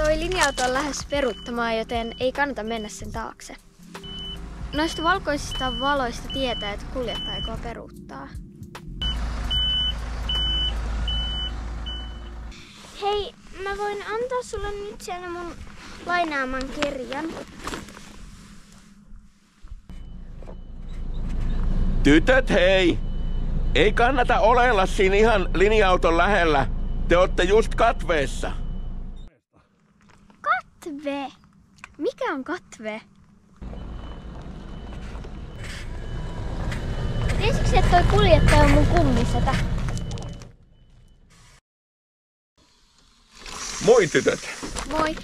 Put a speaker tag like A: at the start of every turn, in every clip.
A: Toi linja-auto on lähes peruuttamaan, joten ei kannata mennä sen taakse. Noista valkoisista valoista tietää, että kuljettaja aikoo peruuttaa.
B: Hei, mä voin antaa sulle nyt siellä mun lainaaman kirjan.
C: Tytöt, hei! Ei kannata oleella siinä ihan linja-auton lähellä. Te ootte just katveessa.
B: Katve?
A: Mikä on katve?
B: Tiesitkö, että toi kuljettaja on mun kummisetä?
C: Moi tytöt!
A: Moi.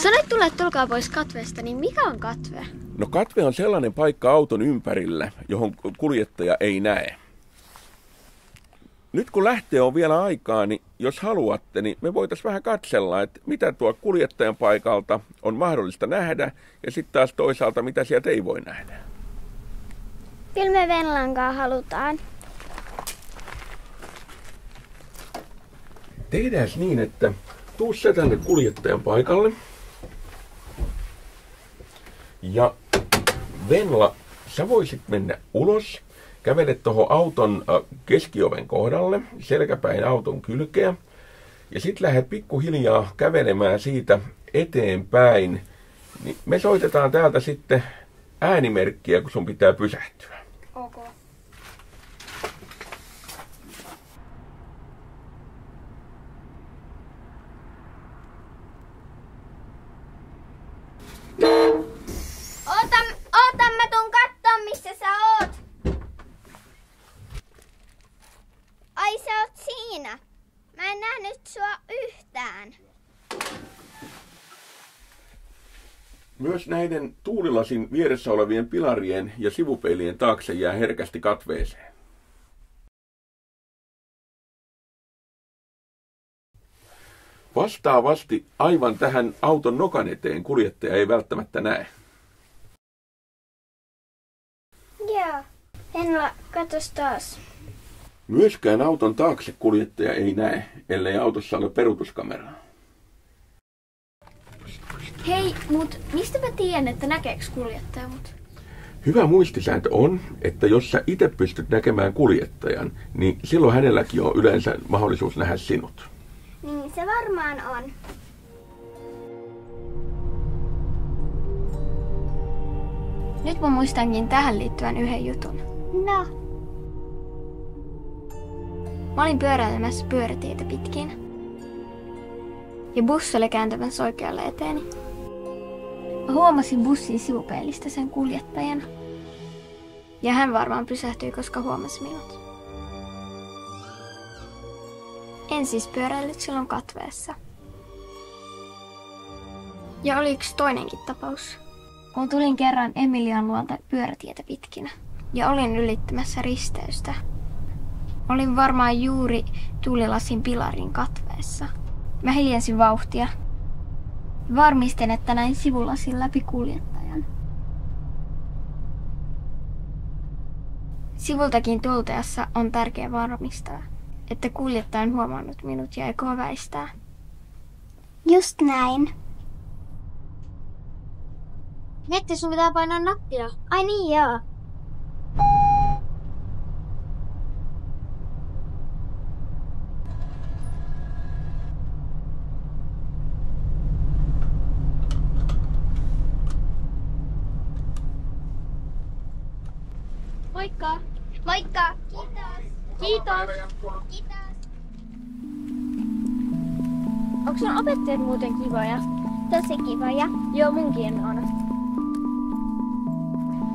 A: Sanoit tulle, että tulkaa pois katveesta, niin mikä on katve?
C: No katve on sellainen paikka auton ympärillä, johon kuljettaja ei näe. Nyt kun lähtee on vielä aikaa, niin jos haluatte, niin me voitaisiin vähän katsella, että mitä tuo kuljettajan paikalta on mahdollista nähdä ja sitten taas toisaalta mitä sieltä ei voi nähdä.
B: Kyllä me Venlankaan halutaan.
C: Tehdään niin, että tuu sä tänne kuljettajan paikalle. Ja Venla, sä voisit mennä ulos, kävele tuohon auton keskioven kohdalle, selkäpäin auton kylkeä. Ja sit lähdet pikkuhiljaa kävelemään siitä eteenpäin. Niin me soitetaan täältä sitten äänimerkkiä, kun sun pitää pysähtyä.
B: Ok. Oota, mä tuun kattoo, missä sä oot. Ai, sä oot siinä. Mä en nähnyt sua yhtään.
C: Myös näiden tuulilasin vieressä olevien pilarien ja sivupeilien taakse jää herkästi katveeseen. Vastaavasti aivan tähän auton nokan eteen kuljettaja ei välttämättä näe.
B: Joo. Venla, katos taas.
C: Myöskään auton taakse kuljettaja ei näe, ellei autossa ole peruutuskameraa.
A: Hei, mut mistä mä tiedän, että näkeekö kuljettaja mut?
C: Hyvä muistisääntö on, että jos sä itse pystyt näkemään kuljettajan, niin silloin hänelläkin on yleensä mahdollisuus nähdä sinut.
B: Niin se varmaan on.
A: Nyt mä muistankin tähän liittyvän yhden jutun.
B: No.
A: Mä olin pyöräilemässä pyörätietä pitkin. Ja bussi oli kääntämässä oikealle eteeni. Mä huomasin bussin sivupeilistä sen kuljettajan. Ja hän varmaan pysähtyi, koska huomasi minut. En siis pyöräillyt silloin katveessa. Ja oli yksi toinenkin tapaus. Kun tulin kerran Emilian luolta pyörätietä pitkinä. Ja olin ylittämässä risteystä. Olin varmaan juuri tuulilasin pilarin katveessa. Mä hiljensin vauhtia. Varmistin, että näin sivulasin läpi kuljettajan. Sivultakin tulteessa on tärkeää varmistaa, että kuljettaja on huomannut minut ja aikoo väistää.
B: Just näin.
A: Mietti, sun pitää painaa nappia.
B: Ai niin joo.
A: Moikka!
B: Moikka!
A: Kiitos!
B: Kiitos!
A: Onko sun opettajat muuten kivoja?
B: Tosi kivoja.
A: Joo, munkin on.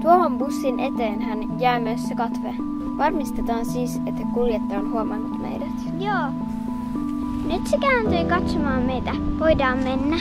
A: Tuohon bussin eteenhän jää myös se katve. Varmistetaan siis, että kuljettaja on huomannut meidät.
B: Joo. Nyt se kääntyi katsomaan meitä. Voidaan mennä.